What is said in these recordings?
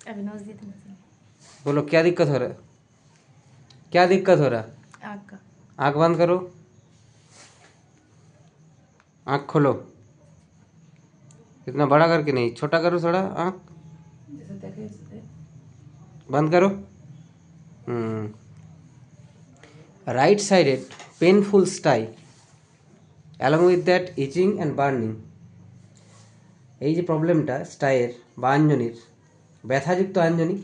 अभी नोज दिए थे ना। बोलो क्या दिक्कत हो रहा है, क्या दिक्कत हो रहा है? आँख का। आँख बंद करो, आँख खोलो, इतना बड़ा करके नहीं, छोटा करो थोड़ा, आँख बंद करो। Right sided painful stye along with that itching and burning. এই যে প্রবলেমটা স্টাইয়ের বা আঞ্জনির, ব্যথাযুক্ত আঞ্জনি,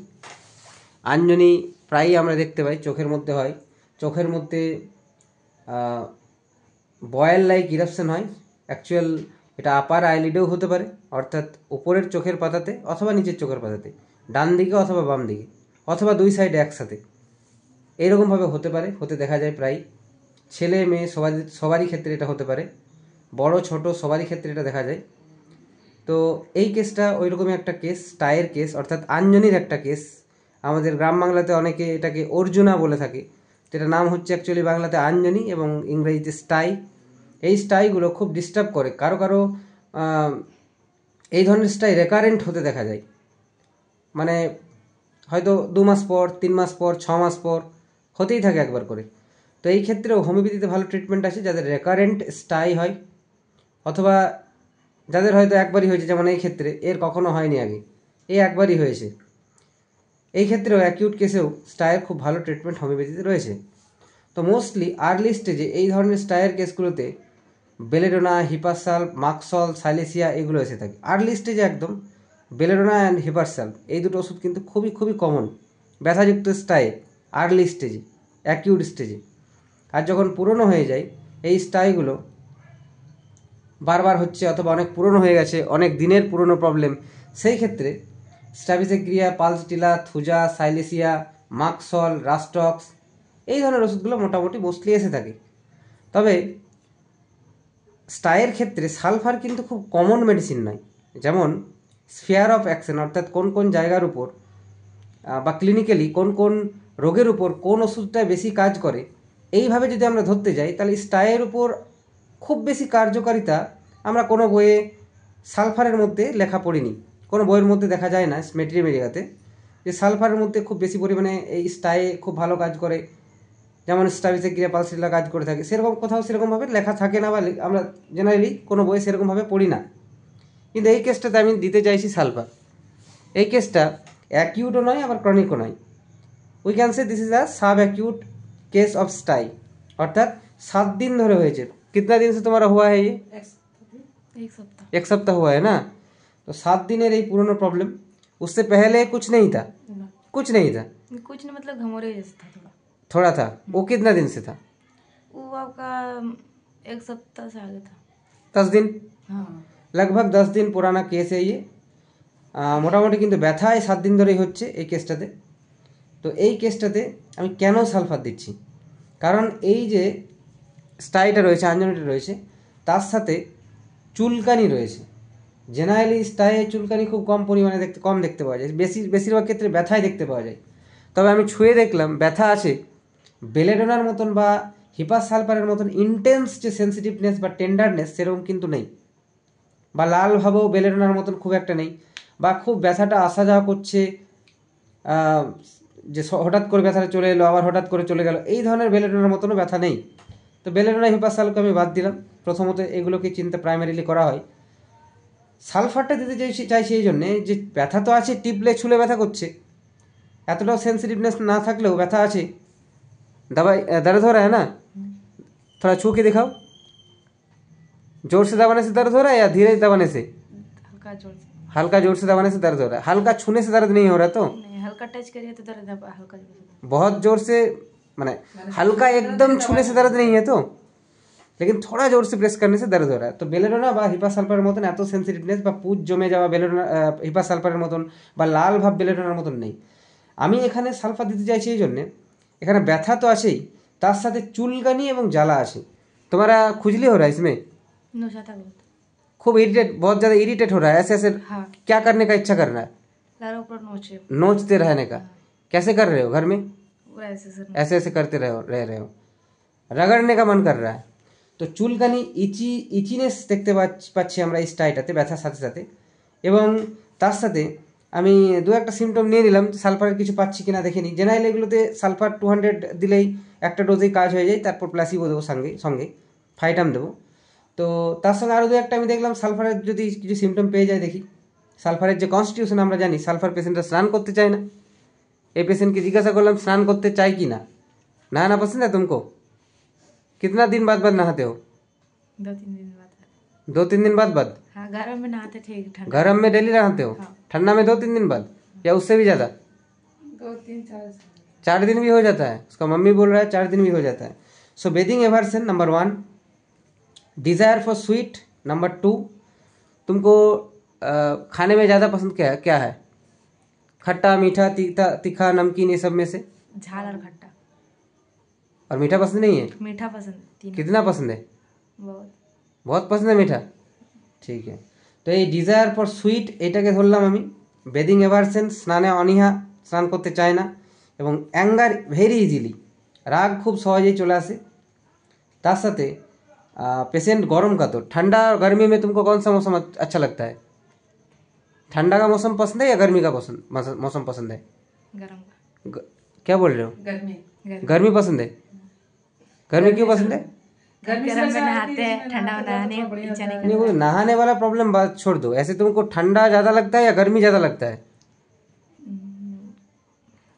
আঞ্জনি প্রায়ই আমরা দেখতে পাই চোখের মধ্যে হয়, চোখের মধ্যে বয়েল লাইক ইরাপশন হয়। অ্যাকচুয়াল এটা আপার আইলিডেও হতে পারে, অর্থাৎ উপরের চোখের পাতাতে অথবা নিচের চোখের পাতাতে, ডান দিকে অথবা বাম দিকে অথবা দুই সাইডে একসাথে, এইরকমভাবে হতে পারে, হতে দেখা যায় প্রায়। ছেলে মেয়ে সবারই ক্ষেত্রে এটা হতে পারে, বড় ছোট সবারই ক্ষেত্রে এটা দেখা যায়। তো এই কেসটা ওই রকমই একটা কেস, স্টাইয়ের কেস, অর্থাৎ আঞ্জনির একটা কেস। আমাদের গ্রাম বাংলাতে অনেকে এটাকে অর্জুনা বলে থাকে, যেটা নাম হচ্ছে অ্যাকচুয়ালি বাংলাতে আঞ্জনি এবং ইংরেজিতে স্টাই। এই স্টাইগুলো খুব ডিস্টার্ব করে, কারো কারো এই ধরনের স্টাই রেকারেন্ট হতে দেখা যায়, মানে হয়তো 2 মাস পর, 3 মাস পর, 6 মাস পর হতেই থাকে একবার করে। তো এই ক্ষেত্রেও হোমিওপ্যাথিতে ভালো ট্রিটমেন্ট আছে যাদের রেকারেন্ট স্টাই হয়, অথবা যাদের হয়তো একবারই হয়েছে, যেমন এই ক্ষেত্রে এর কখনো হয়নি আগে, এই একবারই হয়েছে। এই ক্ষেত্রেও অ্যাকিউট কেসেও স্টাইয়ের খুব ভালো ট্রিটমেন্ট হোমিওপ্যাথিতে রয়েছে। তো মোস্টলি আর্লি স্টেজে এই ধরনের স্টাইয়ের কেসগুলোতে বেলেডোনা, হিপারসাল, মাক্সল, সাইলেসিয়া এগুলো এসে থাকে আর্লি স্টেজে একদম। বেলেডোনা অ্যান্ড হিপারসাল এই দুটো ওষুধ কিন্তু খুবই খুবই কমন ব্যথাযুক্ত স্টাই আর্লি স্টেজে, অ্যাকিউট স্টেজে। আর যখন পুরনো হয়ে যায় এই স্টাইগুলো বারবার হচ্ছে অথবা অনেক পুরনো হয়ে গেছে, অনেক দিনের পুরনো প্রবলেম, সেই ক্ষেত্রে স্ট্রাবিসেগ্রিয়া, পালসটিলা, থুজা, সাইলেসিয়া, মাক্সল, রাস্টক্স এই ধরনের ওষুধগুলো মোটামুটি মোস্টলি এসে থাকে। তবে স্টাইয়ের ক্ষেত্রে সালফার কিন্তু খুব কমন মেডিসিন নয়। যেমন স্ফিয়ার অফ অ্যাকশন, অর্থাৎ কোন কোন জায়গার উপর বা ক্লিনিক্যালি কোন কোন রোগের উপর কোন ওষুধটা বেশি কাজ করে, এইভাবে যদি আমরা ধরতে যাই তাহলে স্টাইয়ের উপর খুব বেশি কার্যকারিতা আমরা কোনো বইয়ে সালফারের মধ্যে লেখা পড়িনি, কোনো বইয়ের মধ্যে দেখা যায় না মেটেরিয়াতে যে সালফারের মধ্যে খুব বেশি পরিমাণে এই স্টাইয়ে খুব ভালো কাজ করে, যেমন স্ট্রাবিসেগ্রিয়া, পালসটিলা কাজ করে থাকে, সেরকম কোথাও সেরকমভাবে লেখা থাকে না, বা আমরা জেনারেলি কোনো বইয়ে সেরকমভাবে পড়ি না। কিন্তু এই কেসটাতে আমি দিতে চাইছি সালফার। এই কেসটা অ্যাকিউটও নয় আবার ক্রনিকও নয়, we can say this is a sub acute case of stye, अर्थात 7 दिन धरे हुए। कितना दिन से तुम्हारा हुआ है ये? 1 सप्ताह हुआ है ना। तो 7 दिन ये पुराना प्रॉब्लम, उससे पहले कुछ नहीं था? कुछ नहीं था, कुछ नहीं, मतलब घमौरे जैसा था, थोड़ा था। वो कितना दिन से था? वो आपका 1 सप्ताह से आगे था, 10 दिन। हाँ, लगभग 10 दिन पुराना केस है ये। মোটামুটি কিন্তু ব্যথা এই 7 দিন ধরেই হচ্ছে এই কেসটাতে। তো এই কেসটাতে আমি কেন সালফার দিচ্ছি, কারণ এই যে স্টাইটা রয়েছে, আঞ্জনিটা রয়েছে, তার সাথে চুলকানি রয়েছে। জেনারেলি স্টাইয়ে চুলকানি খুব কম পরিমাণে দেখতে পাওয়া যায়, বেশিরভাগ ক্ষেত্রে ব্যথায় দেখতে পাওয়া যায়। তবে আমি ছুঁয়ে দেখলাম ব্যথা আছে, বেলেডোনার মতন বা হিপারসালফারের মতন ইন্টেন্স যে সেন্সিটিভনেস বা টেন্ডারনেস সেরকম কিন্তু নেই, বা লাল ভাবেও বেলেডোনার মতন খুব একটা নেই, বা খুব ব্যথাটা আসা যাওয়া করছে, যে হঠাৎ করে ব্যথাটা চলে এলো আবার হঠাৎ করে চলে গেল, এই ধরনের বেলেডোনার মতনও ব্যথা নেই। তো বেলেডোনা, হিপারসালকে আমি বাদ দিলাম, প্রথমত এগুলোকে চিন্তা প্রাইমারিলি করা হয়। সালফারটা দিতে চাইছি এই জন্যে যে ব্যথা তো আছে, টিপলে ছুলে ব্যথা করছে, এতটাও সেন্সিটিভনেস না থাকলেও ব্যথা আছে। दवाई दर्द हो रहा है ना, थोड़ा छू के दिखाओ, जोर से दबाने से दर्द हो रहा है या धीरे दबाने से? हल्का जोर से, हल्का जोर से दबाने से दर्द हो रहा है, हल्का छूने से दर्द नहीं हो रहा? तो नहीं, हल्का टच करिए तो दर्द, हल्का जोर से, बहुत जोर से माने हल्का एकदम छूने से दर्द नहीं है, तो लेकिन थोड़ा जोर से प्रेस करने से दर्द हो रहा है। तो बेलेडोना বা হিপারসালফারের মতন এত সেন্সিটিভনেস বা পুজ জমে যাওয়া বেলেডোনা হিপারসালফারের মতন বা লাল ভাব বেলেডোনার মতন নেই। আমি এখানে সালফার দিতে চাইছি এই জন্যে, এখানে ব্যথা তো আছেই, তার সাথে চুলকানি এবং জ্বালা আছে। तुम्हारा खुजली हो रहा है इसमें? नोचा था बहुत, खूब इरिटेट, बहुत ज़्यादा इरिटेट हो रहा है, ऐसे ऐसे हाँ, क्या करने का इच्छा कर रहा है? लारों पर नोचे, नोचते रहने का। कैसे कर रहे हो घर में? वो ऐसे सर, ऐसे ऐसे करते रह रहे हो, रगड़ने का मन कर रहा है। তো চুলকানি, ইচিনেস দেখতে পাচ্ছি আমরা এই স্টাইটাতে ব্যথার সাথে সাথে, এবং তার সাথে আমি দু একটা সিমটম নিয়ে নিলাম, সালফারের কিছু পাচ্ছি কিনা দেখে নিই। জেনারেল এগুলোতে সালফার 200 দিলেই একটা ডোজেই কাজ হয়ে যায়, তারপর প্লাসিবো দেবো সঙ্গে সঙ্গে, ফাইটাম দেবো। তো তার সঙ্গে আরও দু একটা আমি দেখলাম সালফারের যদি কিছু সিমটম পেয়ে যায় দেখি। সালফারের যে কনস্টিটিউশন আমরা জানি, সালফার পেশেন্টরা স্নান করতে চায় না। এই पेशेंट की जिज्ञासा করলাম স্নান করতে চাই কি না। नहाना पसंद है तुमको? कितना दिन बाद बाद नहाते हो? 2-3 दिन बाद। 2-3 दिन बाद बाद? हाँ, गर्म में नहाते थे, ठंडा गर्म में डेली नहाते हो? हाँ। ठंडा में 2-3 दिन बाद या उससे भी ज़्यादा? 4 दिन भी हो जाता है। उसका मम्मी बोल रहा है 4 दिन भी हो जाता है। So bathing aversion number 1, desire for sweet number 2। तुमको खाने में ज़्यादा पसंद क्या है? खट्टा, मीठा, तीखा, नमकीन, ये सब में से? झाल और खट्टा। और मीठा पसंद नहीं है? मीठा पसंद, तीनों कितना पसंद है? बहुत। बहुत पसंद है मीठा, ঠিক আছে। তো এই ডিজায়ার ফর সুইট এটাকে ধরলাম আমি। বেদিং এভারসেন স্নানে অনীহা, স্নান করতে চায় না। এবং অ্যাঙ্গার ভেরি ইজিলি, রাগ খুব সহজেই চলে আসে। তার সাথে पेशेंट गरम का तो ठंडा और गर्मी में तुमको कौन सा मौसम अच्छा लगता है? ठंडा का मौसम पसंद है या गर्मी का मौसम पसंद है? गर्म का। क्या बोल रहे हो? गर्मी पसंद है। गर्मी क्यों पसंद है? गर्म में नहाते हैं, ठंडा में नहाने इच्छा नहीं नहीं, वो नहाने वाला प्रॉब्लम बात छोड़ दो। ऐसे तुमको ठंडा ज़्यादा लगता है या गर्मी ज़्यादा लगता है?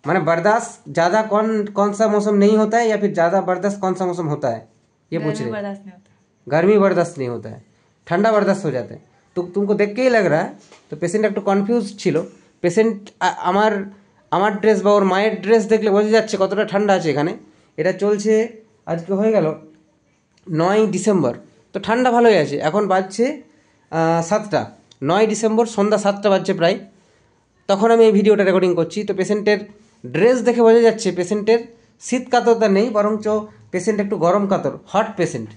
माने बर्दाश्त ज़्यादा कौन सा मौसम नहीं होता है, या फिर ज़्यादा बर्दाश्त कौन सा मौसम होता है, ये पूछ रहे। बर्दाश्त नहीं होता। गर्मी बर्दाश्त नहीं होता है, ठंडा बर्दाश्त हो जाता है। तो तुमको देख के ही लग रहा है। तो पेशेंट একটু কনফিউজ ছিল। পেশেন্ট আমার ড্রেস বা ওর মায়ের ড্রেস দেখলে বোঝা যাচ্ছে কতটা ঠান্ডা আছে এখানে। এটা চলছে আজকে হয়ে গেল 9 ডিসেম্বর। তো ঠান্ডা ভালোই আছে। এখন বাজছে 7টা, 9 ডিসেম্বর সন্ধ্যা 7টা বাজছে প্রায়। তখন আমি এই ভিডিওটা রেকর্ডিং করছি। তো পেশেন্টের ড্রেস দেখে বোঝা যাচ্ছে পেশেন্টের শীত কাতরতা নেই, বরঞ্চ পেশেন্ট একটু গরম কাতর, হট পেশেন্ট।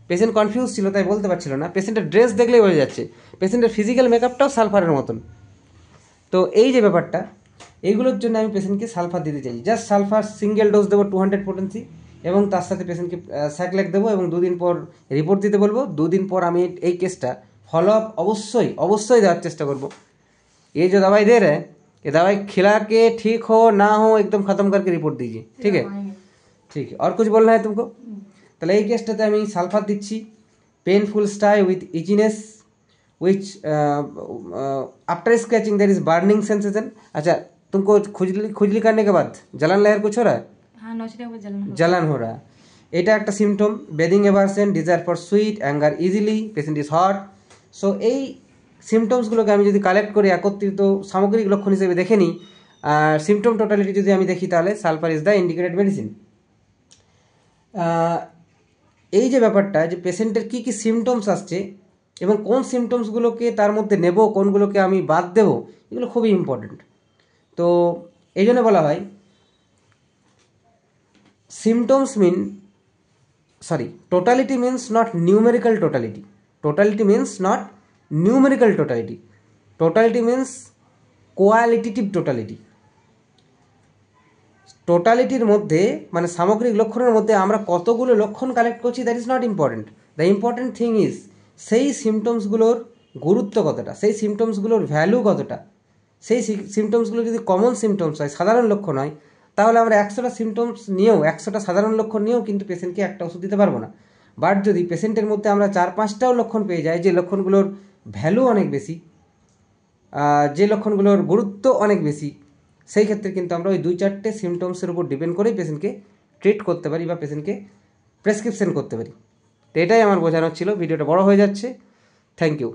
পেশেন্ট কনফিউজ ছিল তাই বলতে পারছিল না। পেশেন্টের ড্রেস দেখলেই বোঝা যাচ্ছে। পেশেন্টের ফিজিক্যাল মেকআপটাও সালফারের মতন। তো এই যে ব্যাপারটা, এইগুলোর জন্য আমি পেশেন্টকে সালফার দিতে চাই। জাস্ট সালফার সিঙ্গেল ডোজ দেবো 200 পোটেন্সি, এবং তার সাথে পেশেন্টকে স্যাকলেক দেবো এবং 2 दिन পর রিপোর্ট দিতে বলবো। 2 दिन পর আমি এই কেসটা फॉलो अप अवश्य देওয়ার চেষ্টা করব। ये जो दवाई दे रहे हैं, ये दवाई खिला के ठीक हो ना हो एकदम ख़त्म करके रिपोर्ट दीजिए, ठीक है? ठीक है। और कुछ बोलना है तुमको? তাহলে এই কেসটাতে আমি সালফার দিচ্ছি। Painful stye with itchiness which after scratching there is burning sensation. अच्छा, तुमको खुजली करने के बाद जलन लहर कुछ हो रहा है? हाँ, नोचने के बाद जलन हो रहा है। এটা একটা symptom. Bathing aversion, desire for sweet, anger easily, patient is hot. So এই সিমটমসগুলোকে আমি যদি কালেক্ট করে একত্রিত সামগ্রিক লক্ষণ হিসেবে দেখে নিই, সিমটম টোটালিটি যদি আমি দেখি, তাহলে sulphur is the indicated medicine. এই যে ব্যাপারটা, যে পেশেন্টের কী কী সিমটমস আসছে এবং কোন সিমটমসগুলোকে তার মধ্যে নেব, কোনগুলোকে আমি বাদ দেবো, এগুলো খুবই ইম্পর্ট্যান্ট। তো এই জন্য বলা হয় symptoms mean, sorry, totality means not numerical totality. Totality means not numerical totality. Totality means qualitative totality. টোটালিটির মধ্যে মানে সামগ্রিক লক্ষণের মধ্যে আমরা কতগুলো লক্ষণ কালেক্ট করছি, that is not important. The important thing is সেই সিমটমসগুলোর গুরুত্ব কতটা, সেই সিমটমসগুলোর ভ্যালু কতটা। সেই সিমটমসগুলো যদি কমন সিমটমস হয়, সাধারণ লক্ষণ হয়, তাহলে আমরা 100টা সিমটমস নিয়েও, 100টা সাধারণ লক্ষণ নিয়েও কিন্তু পেশেন্টকে একটা ওষুধ দিতে পারবো না। বাট যদি পেশেন্টের মধ্যে আমরা 4-5টাও লক্ষণ পেয়ে যাই, যে লক্ষণগুলোর ভ্যালু অনেক বেশি, যে লক্ষণগুলোর গুরুত্ব অনেক বেশি, সেই ক্ষেত্রে কিন্তু আমরা ওই 2-4টে সিমটমসের উপর ডিপেন্ড করেই পেশেন্টকে ট্রিট করতে পারি বা পেশেন্টকে প্রেসক্রিপশন করতে পারি। তো এটাই আমার বোঝানোর ছিল। ভিডিওটা বড় হয়ে যাচ্ছে। Thank you.